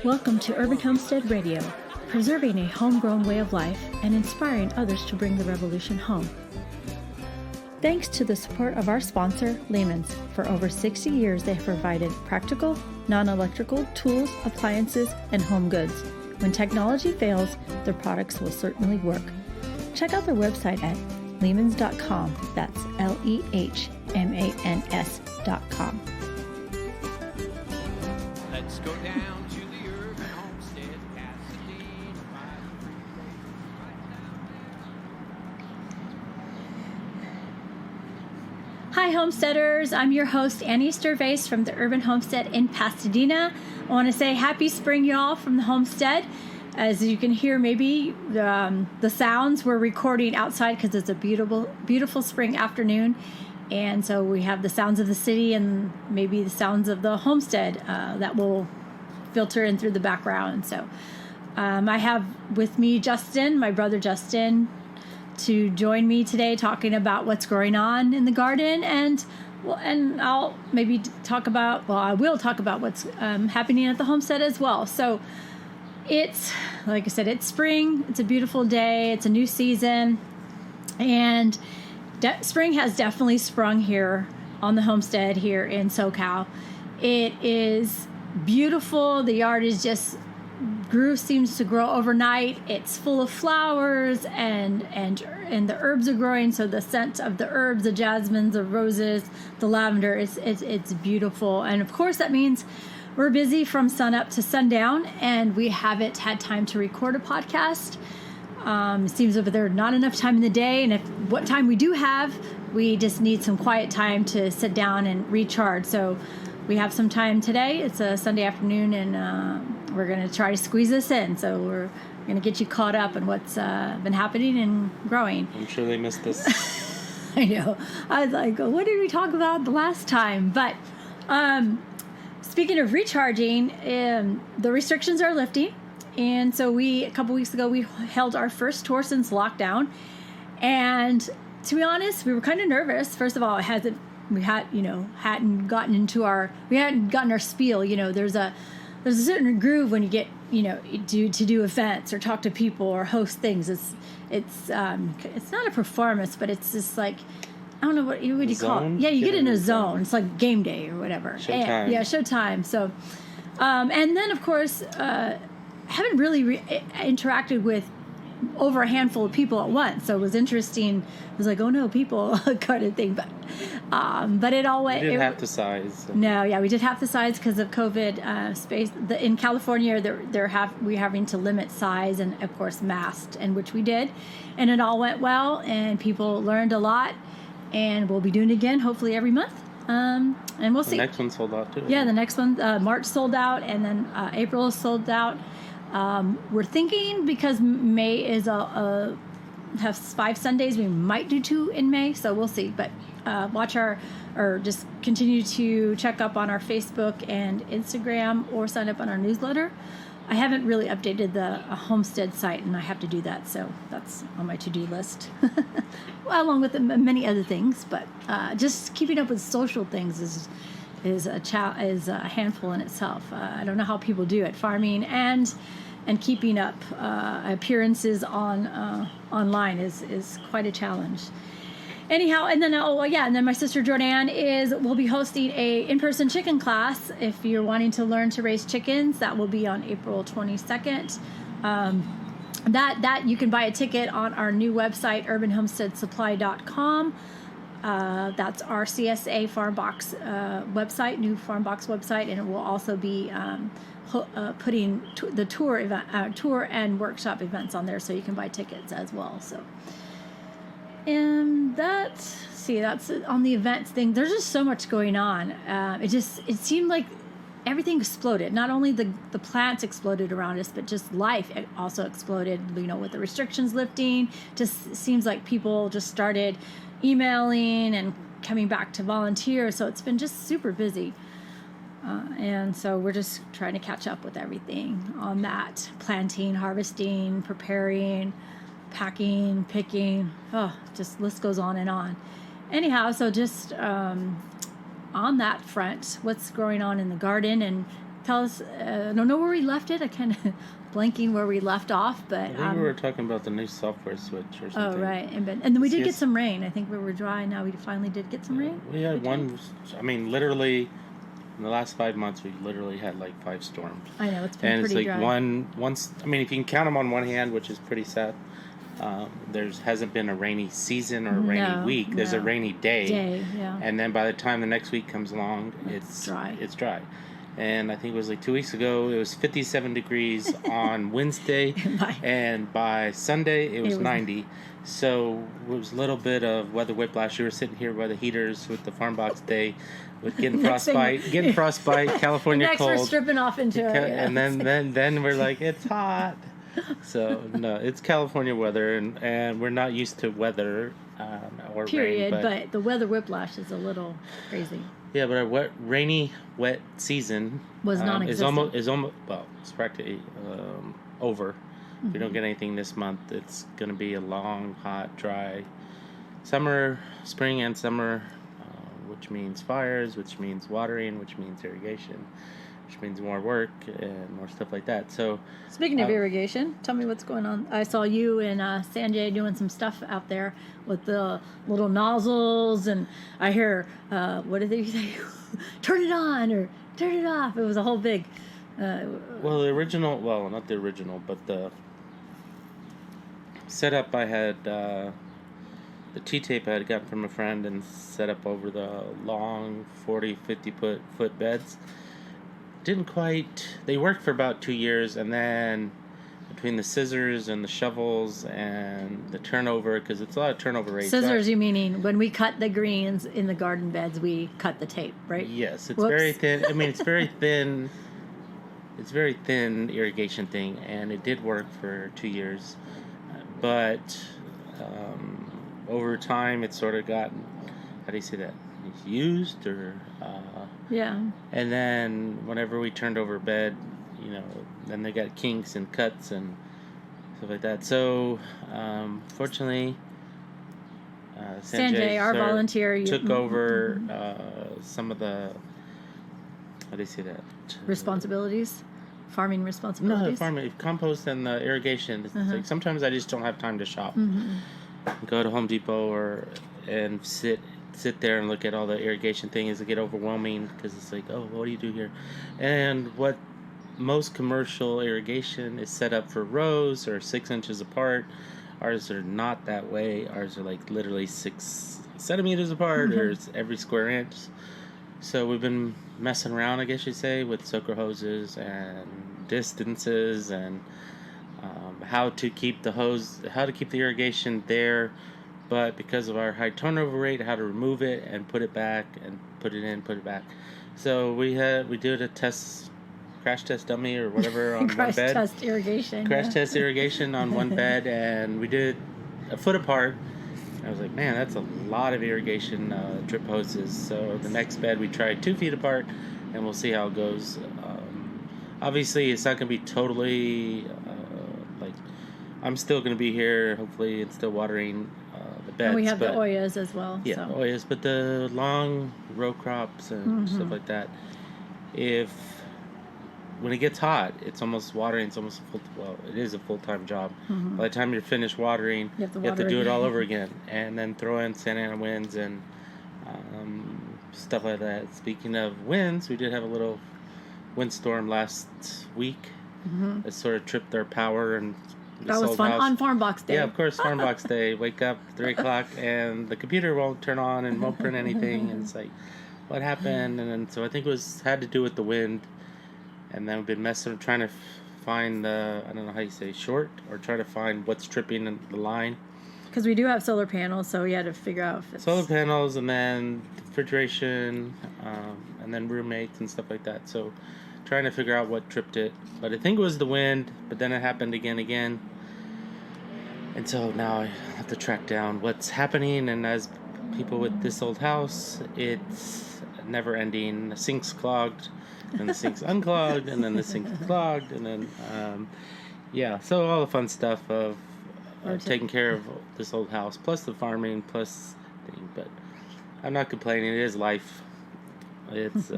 Welcome to Urban Homestead Radio, preserving a homegrown way of life and inspiring others to bring the revolution home. Thanks to the support of our sponsor, Lehman's. For over 60 years, they have provided practical, non-electrical tools, appliances, and home goods. When technology fails, their products will certainly work. Check out their website at lehmans.com. That's LEHMANS.com. Let's go down to the Urban Homestead, Pasadena. Hi, homesteaders. I'm your host, Annie Stervais from the Urban Homestead in Pasadena. I want to say happy spring, y'all, from the homestead. As you can hear, maybe the sounds we're recording outside because it's a beautiful, beautiful spring afternoon. And so we have the sounds of the city and maybe the sounds of the homestead that will filter in through the background. So I have with me Justin, my brother Justin, to join me today talking about what's going on in the garden. And I'll maybe talk about, I will talk about what's happening at the homestead as well. So it's, like I said, it's spring. It's a beautiful day. It's a new season. And spring has definitely sprung here on the homestead here in SoCal. It is beautiful. The yard is just seems to grow overnight. It's full of flowers and the herbs are growing. So the scent of the herbs, the jasmines, the roses, the lavender, it's beautiful. And of course that means we're busy from sun up to sundown, and we haven't had time to record a podcast. It seems that there's not enough time in the day, and what time we do have, we just need some quiet time to sit down and recharge. So we have some time today. It's a Sunday afternoon, and we're going to try to squeeze this in. So we're going to get you caught up on what's been happening and growing. I'm sure they missed this. I know. I was like, what did we talk about the last time? But speaking of recharging, the restrictions are lifting. And so a couple weeks ago, we held our first tour since lockdown. And to be honest, we were kind of nervous. First of all, we hadn't gotten our spiel. You know, there's a certain groove when you get, to do events or talk to people or host things. It's not a performance, but it's just like, I don't know what you call it. Yeah, you get in a zone. It's like game day or whatever. Showtime. Yeah, showtime. So, and then of course, haven't really interacted with over a handful of people at once. So it was interesting. It was like, oh no, people kind of thing. But it all went. We did half the size. So. No, yeah, we did half the size because of COVID space. In California, we're having to limit size and of course masked, and which we did, and it all went well, and people learned a lot. And we'll be doing it again, hopefully every month. And we'll see. The next one sold out too. Yeah, the next one, March sold out, and then April is sold out. We're thinking because May is has 5 Sundays, we might do 2 in May, so we'll see. But just continue to check up on our Facebook and Instagram or sign up on our newsletter. I haven't really updated the homestead site, and I have to do that, so that's on my to-do list, well, along with many other things. But just keeping up with social things is a handful in itself. I don't know how people do it, farming and keeping up appearances online is quite a challenge. Anyhow, and then my sister Jordan will be hosting a in-person chicken class. If you're wanting to learn to raise chickens, that will be on April 22nd. That you can buy a ticket on our new website, urbanhomesteadsupply.com. That's our CSA Farm Box website, new Farm Box website, and it will also be putting the tour and workshop events on there, so you can buy tickets as well. So. And that's on the events thing. There's just so much going on. It seemed like everything exploded. Not only the plants exploded around us, but just life also exploded, with the restrictions lifting. Just seems like people just started emailing and coming back to volunteer. So it's been just super busy. And so we're just trying to catch up with everything on that. Planting, harvesting, preparing, packing, picking, just list goes on and on. Anyhow, so just on that front, what's going on in the garden, and tell us. I don't know where we left it. I kind of blanking where we left off, but I think we were talking about the new software switch or something. oh right, and then we did get Yes. some rain. I think we were dry. Now we finally did get some rain. We had Good one. I mean, literally, in the last 5 months, we literally had like 5 storms. I know it's been And it's pretty like dry. once. I mean, if you can count them on one hand, which is pretty sad. There's hasn't been a rainy season or a rainy No, week. There's a no. rainy day. Day, yeah. And then by the time the next week comes along, It's dry. It's dry. And I think it was like 2 weeks ago, it was 57 degrees on Wednesday. Bye. And by Sunday, it was was- 90. So it was a little bit of weather whiplash. We were sitting here by the heaters with the farm box day, with getting Next thing- frostbite, California Next we're cold. stripping off into it. Yeah. And then we're like, it's hot. So no, it's California weather, and we're not used to weather or period. rain. But the weather whiplash is a little crazy. Yeah, but our rainy, wet season Was is non-existent. almost well, it's practically over. If we Mm-hmm. don't get anything this month, it's going to be a long, hot, dry summer, spring and summer, which means fires, which means watering, which means irrigation, which means more work and more stuff like that. So Speaking of irrigation, tell me what's going on. I saw you and Sanjay doing some stuff out there with the little nozzles, and I hear, what did they say? Turn it on or turn it off. It was a whole big. well, not the original, but the setup I had, the T-tape I had gotten from a friend and set up over the long 40, 50 foot beds. Didn't quite, they worked for about 2 years, and then between the scissors and the shovels and the turnover, because it's a lot of turnover rates. Scissors, you meaning when we cut the greens in the garden beds, we cut the tape, right? Yes, it's Whoops. very thin. I mean, it's very thin. It's very thin irrigation thing, and it did work for 2 years, but over time it's sort of gotten, how do you say that? It's used or. Yeah. And then whenever we turned over a bed, then they got kinks and cuts and stuff like that. So, fortunately, Sanjay, our sir, volunteer, took over some of the, how do you say that? responsibilities, farming No, responsibilities. the farming, compost and the irrigation. It's like sometimes I just don't have time to shop. Go to Home Depot and sit there and look at all the irrigation things. It get overwhelming because it's like, oh, what do you do here? And what most commercial irrigation is set up for rows or 6 inches apart. Ours are not that way. Ours are like literally 6 centimeters apart, or it's every square inch. So we've been messing around, I guess you'd say, with soaker hoses and distances and how to keep the irrigation there, but because of our high turnover rate, how to remove it and put it back and put it in, put it back. So we did a crash test dummy or whatever on Crash one bed. test irrigation. Crash yeah. test irrigation on one bed, and we did a foot apart. I was like, man, that's a lot of irrigation drip hoses. So the next bed we tried 2 feet apart, and we'll see how it goes. Obviously, it's not going to be totally like I'm still going to be here, hopefully, and still watering the beds. And we have but, the Oyas as well. Yeah, so. Oyas, but the long row crops and stuff like that. When it gets hot, it's almost watering. It's almost it is a full-time job. By the time you're finished watering, You have to to water do it all again. over again, and then throw in Santa Ana winds and stuff like that. Speaking of winds, we did have a little windstorm last week. It sort of tripped our power and. That was fun on Farm Box Day. Yeah, of course, Farm Box Day. Wake up 3 o'clock and the computer won't turn on and won't print anything, and it's like, what happened? And then so I think it had to do with the wind, and then we've been trying to find the, I don't know how you say, short, or try to find what's tripping in the line. Because we do have solar panels, so we had to figure out if it's... Solar panels, and then refrigeration, and then roommates and stuff like that. So trying to figure out what tripped it, but I think it was the wind. But then it happened again, and so now I have to track down what's happening. And as people with this old house, it's never ending. The sink's clogged, and the sink's unclogged, and then the sink's clogged, and then so all the fun stuff of taking care of this old house, plus the farming, plus thing. But I'm not complaining. It is life. It's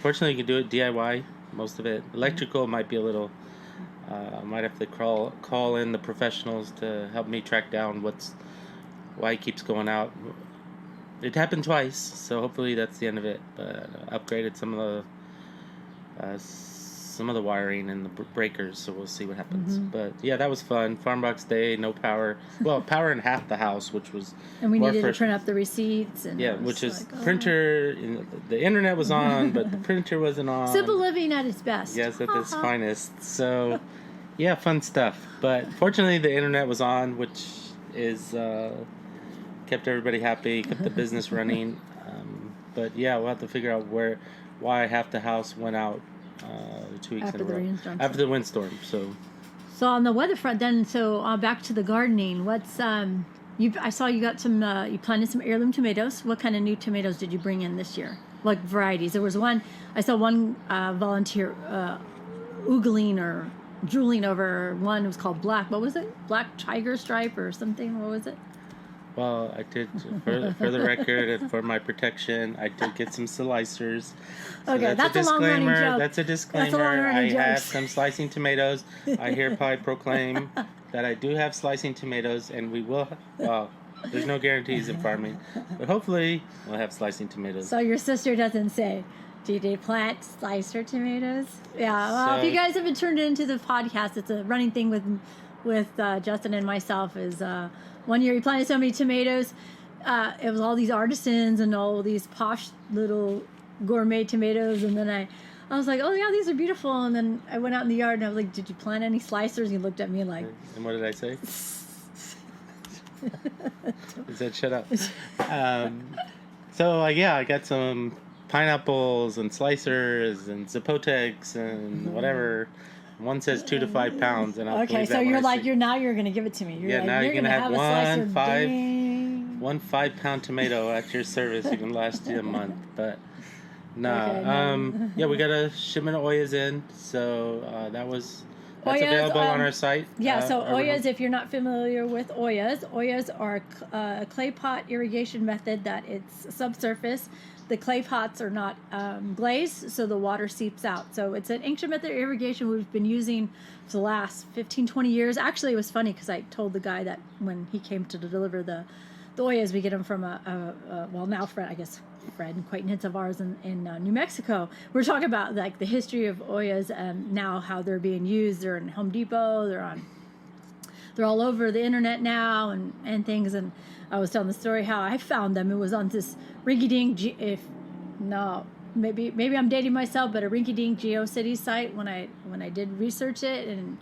fortunately you can do it DIY. Most of it. Electrical might be a little. I might have to call in the professionals to help me track down why it keeps going out. It happened twice, so hopefully that's the end of it. But upgraded some of the wiring and the breakers, so we'll see what happens. But yeah, that was fun. Farm Box Day, no power. Well, power in half the house, which was And we more needed first- to print up the receipts. And Yeah, it was which is like, oh. printer. The internet was on, but the printer wasn't on. Simple living at its best. Yes, at its finest. So, yeah, fun stuff. But fortunately, the internet was on, which is kept everybody happy, kept the business running. But yeah, we'll have to figure out why half the house went out 2 weeks After in a the row. rainstorm. After the windstorm. So So on the weather front, then, back to the gardening. What's I saw you got some. You planted some heirloom tomatoes. What kind of new tomatoes did you bring in this year? Like varieties? There was one. I saw one volunteer oogling or drooling over one. It was called Black. What was it? Black Tiger Stripe or something? What was it? well, I did for the record and for my protection, I did get some slicers. So Okay, that's a long-running disclaimer. joke. That's a disclaimer. That's a long-running I have joke. some slicing tomatoes. I hereby proclaim that I do have slicing tomatoes, and we will. Well, there's no guarantees in farming, but hopefully we'll have slicing tomatoes. So your sister doesn't say, "Did they plant slicer tomatoes?" Yeah. Well, if So- you guys haven't turned it into the podcast, it's a running thing with Justin and myself. Is one year he planted so many tomatoes. It was all these artisans and all these posh little gourmet tomatoes, and then I was like, "Oh yeah, these are beautiful." And then I went out in the yard and I was like, "Did you plant any slicers?" And he looked at me like, And what did I say? He said, "Shut up." So yeah, I got some pineapples and slicers and zapotecs and whatever. One says 2 to 5 pounds, and I'll "Okay, believe so that when you're I like see- you're gonna give it to me. You're Yeah, like, now you're gonna have a slicer. one 5 Dang. 1 5-pound tomato at your service. You can last you a month, but no. Okay, no. Yeah, we got a shipment of Oyas in, so that's Oyas, available on our site. Yeah, so Urban Oyas, if you're not familiar with Oyas are a clay pot irrigation method that it's subsurface. The clay pots are not glazed, so the water seeps out. So it's an ancient method of irrigation we've been using for the last 15, 20 years. Actually, it was funny because I told the guy that when he came to deliver the Oyas, we get them from Fred, an acquaintance of ours in New Mexico. We're talking about like the history of Oyas and now how they're being used. They're in Home Depot. They're all over the internet now and things. And I was telling the story how I found them. It was on this rinky-dink, maybe I'm dating myself, but a rinky-dink GeoCities site when I did research it and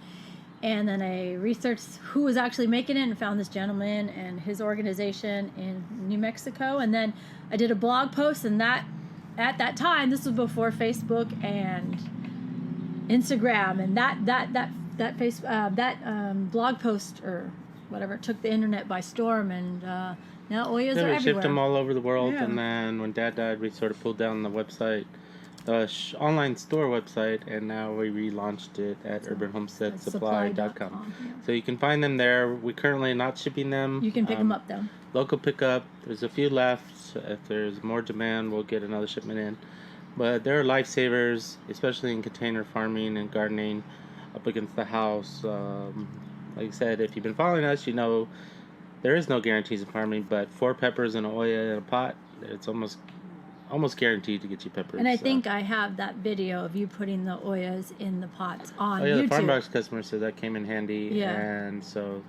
then I researched who was actually making it and found this gentleman and his organization in New Mexico. And then I did a blog post, and that at that time, this was before Facebook and Instagram, and that blog post or whatever took the internet by storm, and now Oyas Yeah, are we shipped them everywhere. all over the world, Yeah. and then when Dad died, we sort of pulled down the website, the online store website, and now we relaunched it at urbanhomesteadsupply.com. Yeah. So you can find them there. We currently are not shipping them. You can pick them up though. Local pickup. There's a few left. If there's more demand, we'll get another shipment in. But they're lifesavers, especially in container farming and gardening up against the house. Like I said, if you've been following us, you know there is no guarantees in farming, but 4 peppers and an Oya in a pot, it's almost guaranteed to get you peppers. And I so. think I have that video of you putting the Oyas in the pots on Oh yeah, YouTube. the Farm Box customer said that came in handy. Yeah. And so.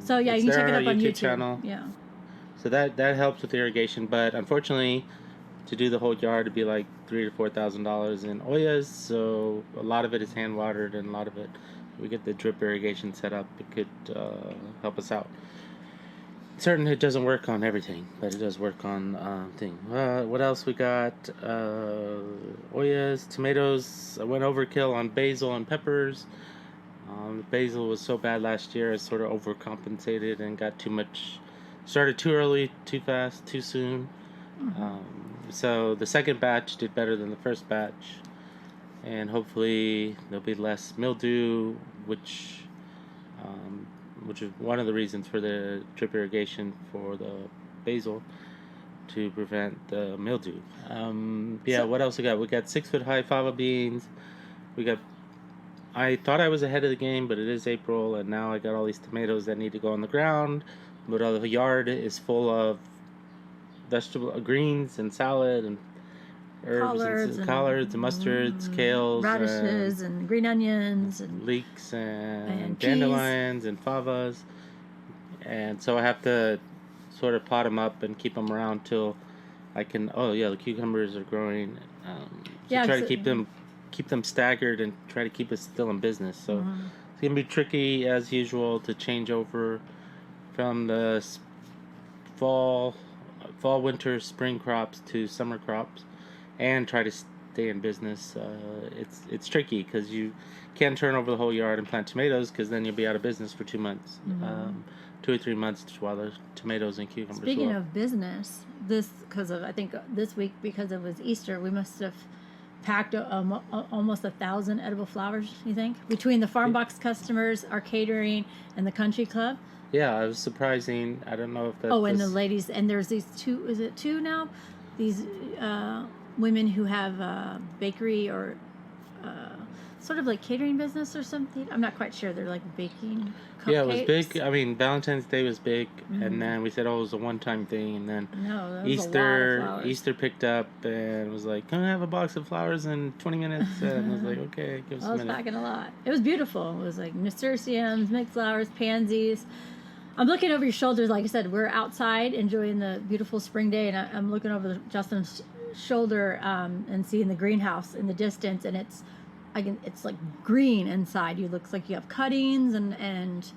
So yeah, it's you can check there it on up our on YouTube. channel. Yeah. So that helps with irrigation, but unfortunately, to do the whole yard, it'd be like $3,000 to $4,000 in Oyas. So a lot of it is hand watered, and a lot of it, we get the drip irrigation set up. It could help us out. Certain it doesn't work on everything, but it does work on thing. What else we got? Oyas, tomatoes. I went overkill on basil and peppers. Basil was so bad last year, I sort of overcompensated and got too much. Started too early, too fast, too soon. So the second batch did better than the first batch, and hopefully there'll be less mildew, which is one of the reasons for the drip irrigation for the basil. to prevent the mildew. What else we got? We got 6-foot-high fava beans. We got. I thought I was ahead of the game, but it is April, and now I got all these tomatoes that need to go on the ground. But the yard is full of vegetable greens and salad and herbs collards and mustards, kales, radishes and green onions and leeks and peas. dandelions and favas. And so I have to sort of pot them up and keep them around till I can. Oh yeah, the cucumbers are growing. Try to keep them staggered and try to keep us still in business. So it's gonna be tricky as usual to change over from the fall, winter, spring crops to summer crops, and try to stay in business. It's tricky because you can't turn over the whole yard and plant tomatoes because then you'll be out of business for 2 months. 2 or 3 months while the tomatoes and cucumbers. Speaking of business, I think this week because it was Easter, we must have packed almost 1,000 edible flowers. You think between the farm box customers, our catering, and the country club? Yeah, it was surprising. I don't know if that. And the ladies, and there's these two. Is it two now? These women who have a bakery or sort of like catering business or something. I'm not quite sure. They're like baking cupcakes. Yeah, it was big. I mean, Valentine's Day was big, and then we said, it was a one-time thing, and then that was Easter a lot of flowers. Easter picked up and was like, "Can I have a box of flowers in 20 minutes?" And I was like, "Okay, give us a I was minute." packing a lot. It was beautiful. It was like nasturtiums, mixed flowers, pansies. I'm looking over your shoulders. Like I said, we're outside enjoying the beautiful spring day, and I'm looking over Justin's shoulder and seeing the greenhouse in the distance, and it's like green inside. You looks like you have cuttings and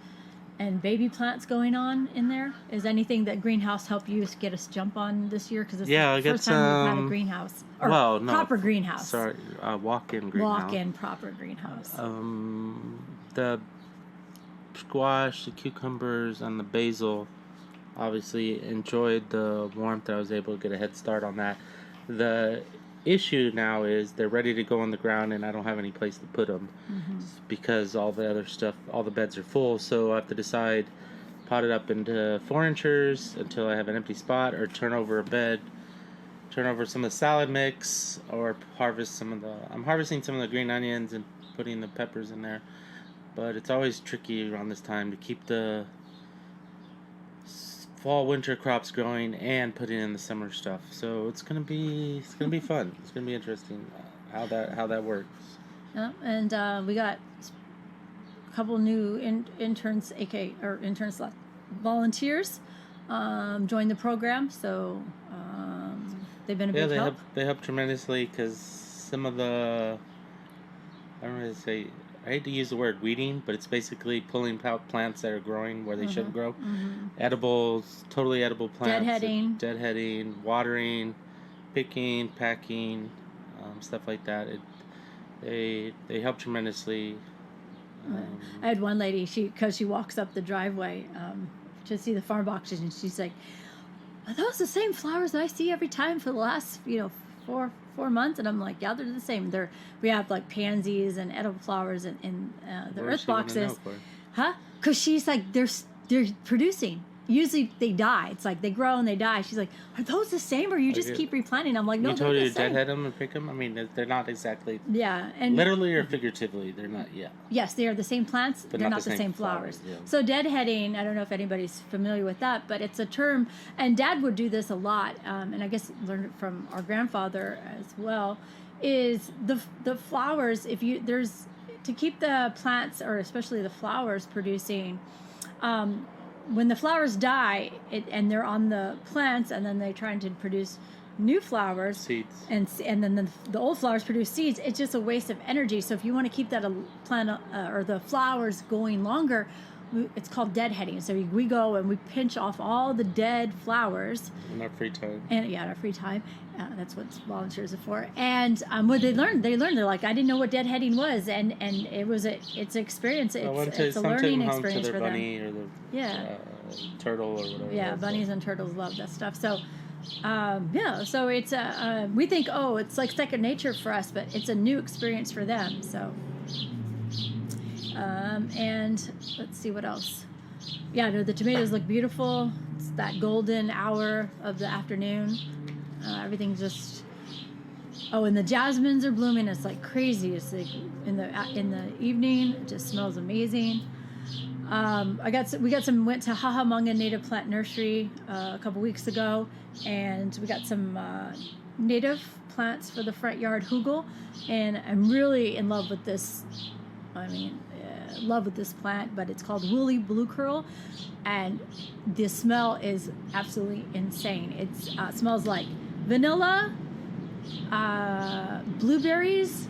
baby plants going on in there. Is anything that greenhouse helped you get us jump on this year? Because it's the first time we've had a greenhouse. Proper greenhouse. Sorry, walk-in greenhouse. Walk-in proper greenhouse. The squash, the cucumbers, and the basil obviously enjoyed the warmth. I was able to get a head start on that. The issue now is they're ready to go on the ground, and I don't have any place to put them because all the other stuff, all the beds are full. So I have to decide, pot it up into 4-inchers until I have an empty spot, or turn over a bed, turn over some of the salad mix, or harvest some of the. I'm harvesting some of the green onions and putting the peppers in there. But it's always tricky around this time to keep the fall winter crops growing and putting in the summer stuff. So it's gonna be fun. It's gonna be interesting how that works. Yeah, and we got a couple new interns, volunteers, joined the program. So they've been a big help. They help tremendously because some of the I hate to use the word weeding, but it's basically pulling out plants that are growing where they shouldn't grow. Edibles, totally edible plants. Deadheading, watering, picking, packing, stuff like that. They help tremendously. I had one lady, because she walks up the driveway to see the farm boxes, and she's like, "Are those the same flowers that I see every time for the last 4 months?" And I'm like, "Yeah, they're the same. We have like pansies and edible flowers in the earth boxes." Huh? Because she's like, they're producing. Usually they die. It's like they grow and they die. She's like, "Are those the same, or you just keep replanting?" I'm like, "No, they're the same." You told you to deadhead them and pick them? I mean, they're not exactly. Yeah, and literally or figuratively, they're not. Yeah. Yes, they are the same plants. But they're not the same flowers. Yeah. So deadheading, I don't know if anybody's familiar with that, but it's a term, and Dad would do this a lot, and I guess learned it from our grandfather as well. Is the flowers? There's to keep the plants, or especially the flowers, producing. When the flowers die, and they're on the plants, and then they're trying to produce new flowers, seeds, and then the old flowers produce seeds. It's just a waste of energy. So if you want to keep that plant or the flowers going longer, it's called deadheading. So we go and we pinch off all the dead flowers in our free time. In our free time. That's what volunteers are for. And what they learned, they're like, "I didn't know what deadheading was," and it's an experience. It's a learning experience for them. Bunny or the turtle or whatever. Yeah, bunnies and turtles love that stuff. So. So it's we think, it's like second nature for us, but it's a new experience for them. So, and let's see what else. yeah, no, the tomatoes look beautiful. It's that golden hour of the afternoon. Everything's just. Oh, and the jasmines are blooming. It's like crazy. It's like in the evening. It just smells amazing. Went to Hahamunga Native Plant Nursery a couple weeks ago, and we got some native plants for the front yard hugel, and I'm really in love with this. Love with this plant, but it's called Woolly Blue Curl, and the smell is absolutely insane. It smells like vanilla, blueberries,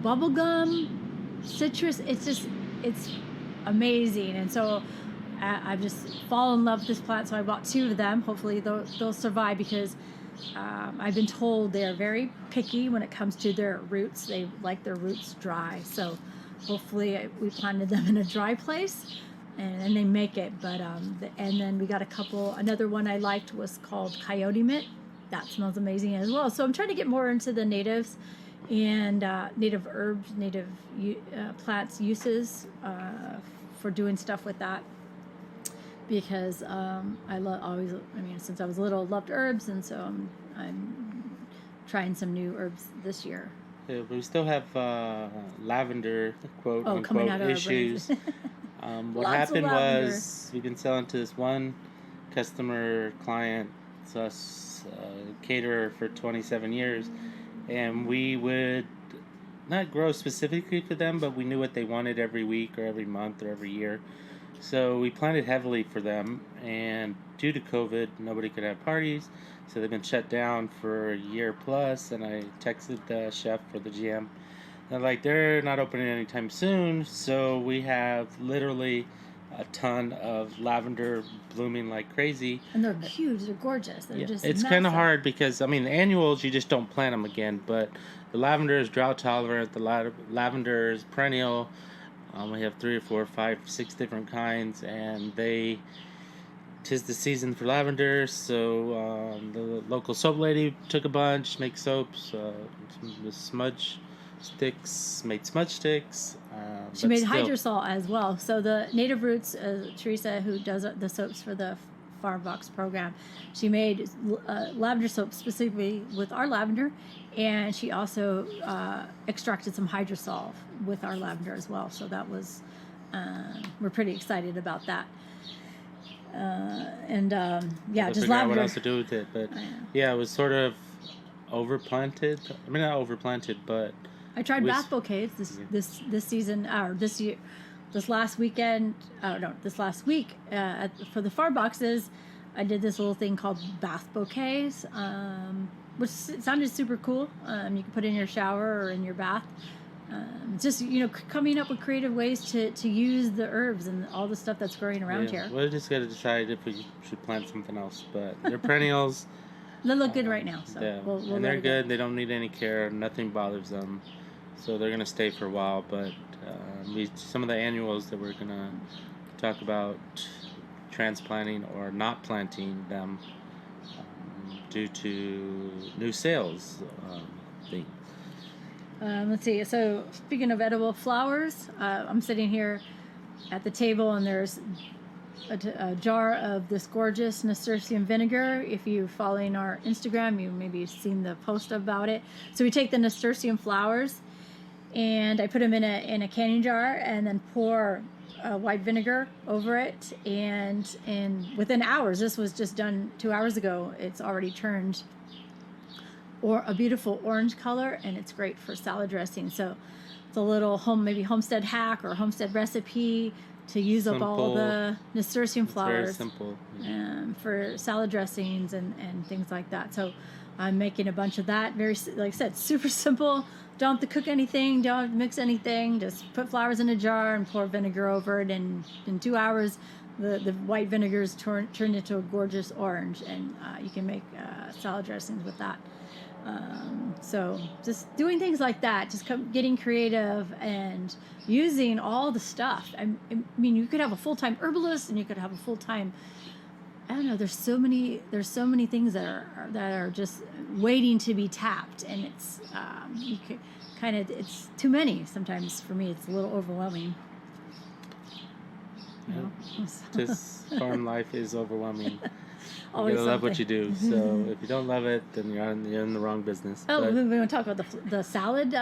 bubblegum, citrus. It's amazing. And so I've just fallen in love with this plant, so I bought 2 of them. Hopefully they'll survive, because I've been told they're very picky when it comes to their roots. They like their roots dry, so hopefully we planted them in a dry place and they make it. But and then we got another one I liked was called Coyote Mint. That smells amazing as well. So I'm trying to get more into the natives and native herbs, native plants uses for doing stuff with that, because since I was little, loved herbs, and so I'm trying some new herbs this year. Yeah, but we still have lavender, quote coming unquote, out of our issues. brains. What Lots of happened lavender. was we've been selling to this one customer client, caterer for 27 years, and we would not grow specifically for them, but we knew what they wanted every week or every month or every year. So we planted heavily for them, and due to COVID, nobody could have parties, so they've been shut down for a year plus. And I texted the chef for the GM. They're not opening anytime soon, so we have literally a ton of lavender blooming like crazy. And they're huge. They're gorgeous. They're just It's kind of hard because, the annuals, you just don't plant them again, but the lavender is drought tolerant. The lavender is perennial. We have 3 or 4 or 5, 6 different kinds, and 'tis the season for lavender. So the local soap lady took a bunch, make soaps. The smudge sticks, made smudge sticks. She made hydrosol as well. So the Native Roots, Teresa, who does the soaps for the Farm Box program, she made lavender soap specifically with our lavender, and she also extracted some hydrosol with our lavender as well. So that was, we're pretty excited about that. I Just figure out lavender. what else to do with it, but it was sort of overplanted. Not overplanted, but I tried bath bouquets this season, or this year, this last weekend. This last week for the Farm Boxes. I did this little thing called bath bouquets, which sounded super cool. You can put it in your shower or in your bath. Just coming up with creative ways to use the herbs and all the stuff that's growing around here. We'll just got to decide if we should plant something else, but they're perennials. They look good right now, so Yeah, we'll and they're good. They don't need any care. Nothing bothers them, so they're gonna stay for a while. But some of the annuals that we're gonna talk about transplanting or not planting them due to new sales things. Let's see. So speaking of edible flowers, I'm sitting here at the table, and there's a jar of this gorgeous nasturtium vinegar. If you're following our Instagram, you maybe seen the post about it. So we take the nasturtium flowers, and I put them in a canning jar, and then pour white vinegar over it. And within hours, this was just done 2 hours ago, it's already turned or a beautiful orange color, and it's great for salad dressing. So it's a little homestead hack or homestead recipe to use up all the nasturtium flowers. Very simple. For salad dressings and things like that. So I'm making a bunch of that. Very, like I said, super simple. Don't have to cook anything. Don't have to mix anything. Just put flowers in a jar and pour vinegar over it. And in 2 hours, the white vinegar is turned into a gorgeous orange, and you can make salad dressings with that. So just doing things like that, just getting creative and using all the stuff. I mean, you could have a full-time herbalist, and you could have a full-time, I don't know, there's so many things that are just waiting to be tapped, and it's you could it's too many sometimes. For me, it's a little overwhelming. No. Just farm life is overwhelming. You Always gotta love what you something. do. So if you don't love it, then you're in the wrong business. Oh, But, we want to talk about the salad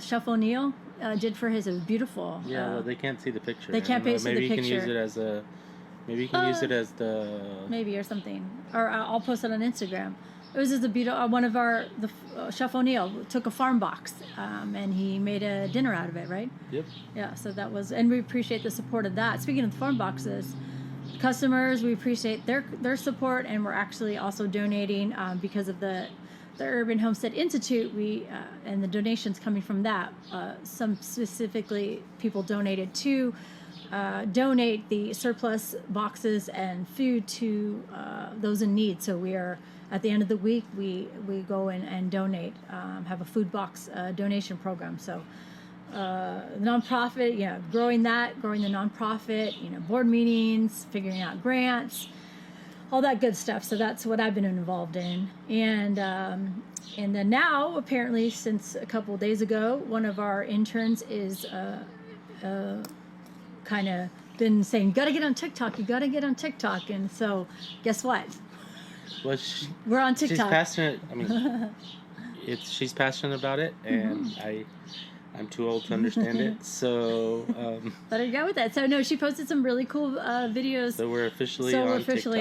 Chef O'Neill did for his. It was beautiful. yeah, well, they can't see the picture. they can't I don't know, see the maybe you can use picture. it as a. Maybe you can use it as the. Maybe or something, or I'll post it on Instagram. It was just a beautiful. One of Chef O'Neill took a farm box, and he made a dinner out of it. Right? Yep. Yeah. So that was, and we appreciate the support of that. Speaking of the farm boxes, customers, we appreciate their support, and we're actually also donating because of the Urban Homestead Institute. We and the donations coming from that. Some specifically people donated to. Donate the surplus boxes and food to those in need. So we are at the end of the week we go in and donate. Have a food box donation program. So nonprofit, growing the nonprofit, board meetings, figuring out grants, all that good stuff. So that's what I've been involved in. And then now apparently since a couple of days ago, one of our interns is kind of been saying, you got to get on TikTok. And so guess what? Well, We're on she's TikTok. passionate. I mean, she's passionate about it, and I'm too old to understand it. So Let her go with that. So no, she posted some really cool videos. so we're officially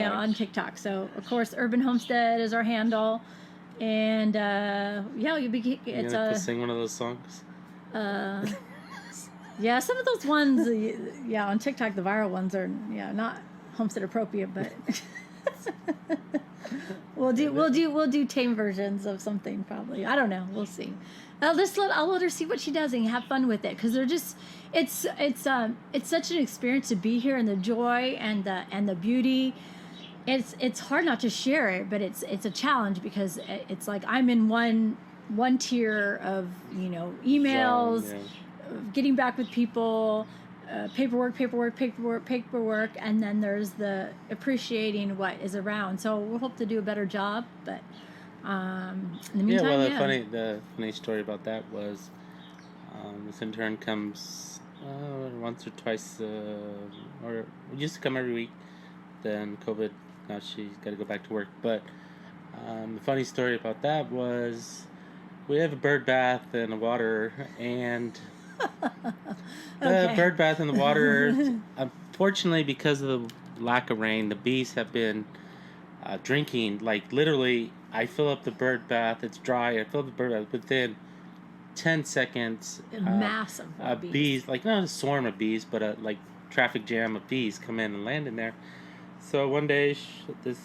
on TikTok. So of course, Urban Homestead is our handle, and you'll be. You It's gonna sing one of those songs? Yeah, some of those ones, on TikTok, the viral ones are not homestead appropriate, but we'll do tame versions of something probably. I don't know. We'll see. I'll let her see what she does and have fun with it because they're just it's such an experience to be here and the joy and the beauty. It's hard not to share it, but it's a challenge because it's like I'm in one tier of emails. Zone, yeah. Getting back with people, paperwork, and then there's the appreciating what is around. So we'll hope to do a better job, but in the meantime, the funny story about that was this intern comes once or twice, or used to come every week. Then COVID, now she's got to go back to work. But the funny story about that was we have a bird bath and a water, and the bird bath in the water, unfortunately, because of the lack of rain, the bees have been drinking. Like, literally, I fill up the bird bath, it's dry, I fill up the bird bath, within 10 seconds, massive bees, like not a swarm of bees, but a traffic jam of bees come in and land in there. So one day, this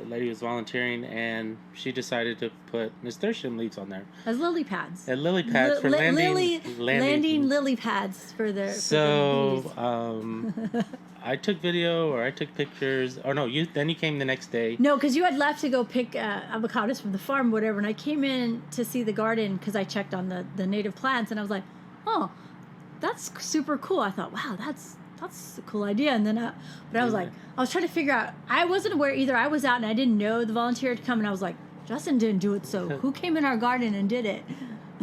lady was volunteering, and she decided to put nasturtium leaves on there. As lily pads. Lily pads for landing lily pads for their. So for the I took video, or I took pictures. Or no, then you came the next day. No, because you had left to go pick avocados from the farm, whatever. And I came in to see the garden because I checked on the native plants, and I was like, oh, that's super cool. I thought, wow, that's a cool idea. And then, but I was like, I was trying to figure out. I wasn't aware either. I was out and I didn't know the volunteer had come, and I was like, Justin didn't do it, so who came in our garden and did it?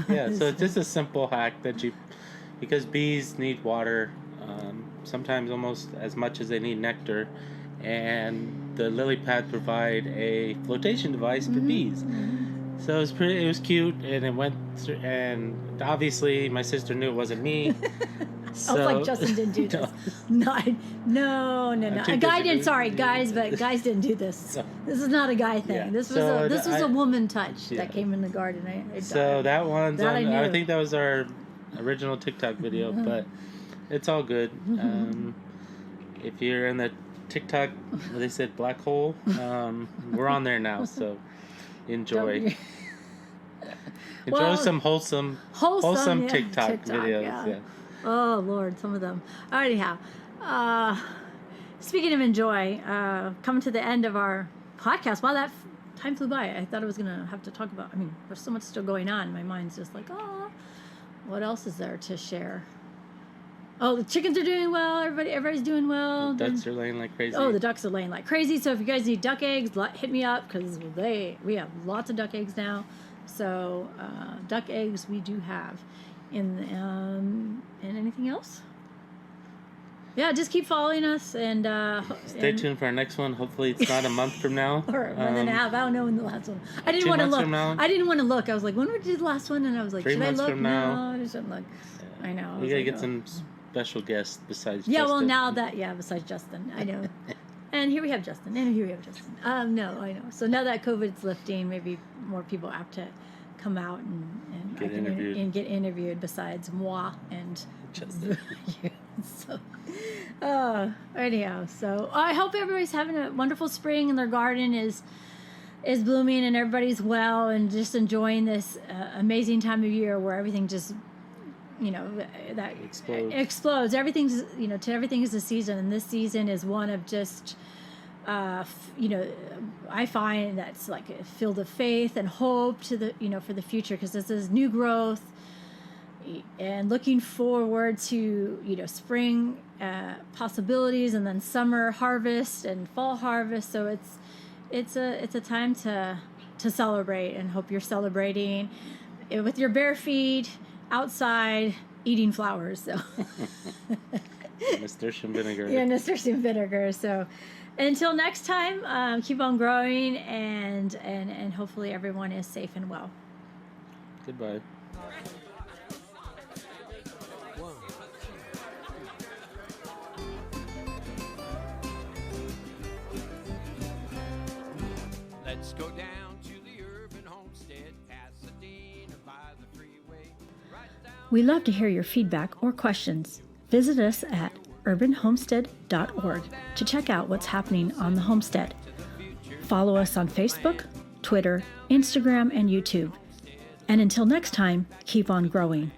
Yeah, so it's just a simple hack because bees need water, sometimes almost as much as they need nectar, and the lily pads provide a flotation device for bees. So it was cute, and it went through, and obviously my sister knew it wasn't me. So, I was like, Justin didn't do this. No. A guy didn't. Sorry, guys, but guys didn't do this. No. This is not a guy thing. Yeah. This was a woman touch Yeah. that came in the garden. So that one's that on. I I knew. think that was our original TikTok video, but it's all good. If you're in the TikTok, they said black hole, we're on there now, so enjoy. Enjoy some wholesome yeah, TikTok videos. Yeah. Oh Lord, some of them. Anyhow, speaking of enjoy, coming to the end of our podcast. Wow, that time flew by. I thought I was gonna have to talk about. I mean, there's so much still going on. My mind's just like, what else is there to share? Oh, the chickens are doing well. Everybody's doing well. The ducks are laying like crazy. Oh, the ducks are laying like crazy. So if you guys need duck eggs, hit me up because we have lots of duck eggs now. So duck eggs we do have. And anything else? yeah, just keep following us and Stay tuned for our next one. Hopefully, it's not a month from now. or a month and a half. I don't know when the last one. I didn't 2 want to months look. from now? I didn't want to look. I was like, when did we do the last one? And I was like, 3 should I months look? from now. No, I shouldn't look. I know. I We was gotta like, get oh. some special guests besides. Yeah, well, Justin. now that besides Justin, I know. And here we have Justin. And here we have Justin. No, I know. So now that COVID's lifting, maybe more people are apt to come out and Get interviewed. and get interviewed besides moi and Justin. so anyhow, so I hope everybody's having a wonderful spring and their garden is blooming and everybody's well and just enjoying this amazing time of year where everything just that explodes. Everything's to everything is a season, and this season is one of just I find that's like filled of faith and hope to the for the future, because this is new growth and looking forward to spring possibilities, and then summer harvest and fall harvest. So it's a time to celebrate, and hope you're celebrating with your bare feet outside eating flowers. So Nasturtium vinegar. yeah, nasturtium vinegar. So until next time, keep on growing, and hopefully everyone is safe and well. Goodbye. Let's go down to the urban homestead, Pasadena by the freeway. Right down. We love to hear your feedback or questions. Visit us at urbanhomestead.org to check out what's happening on the homestead. Follow us on Facebook, Twitter, Instagram, and YouTube. And until next time, keep on growing.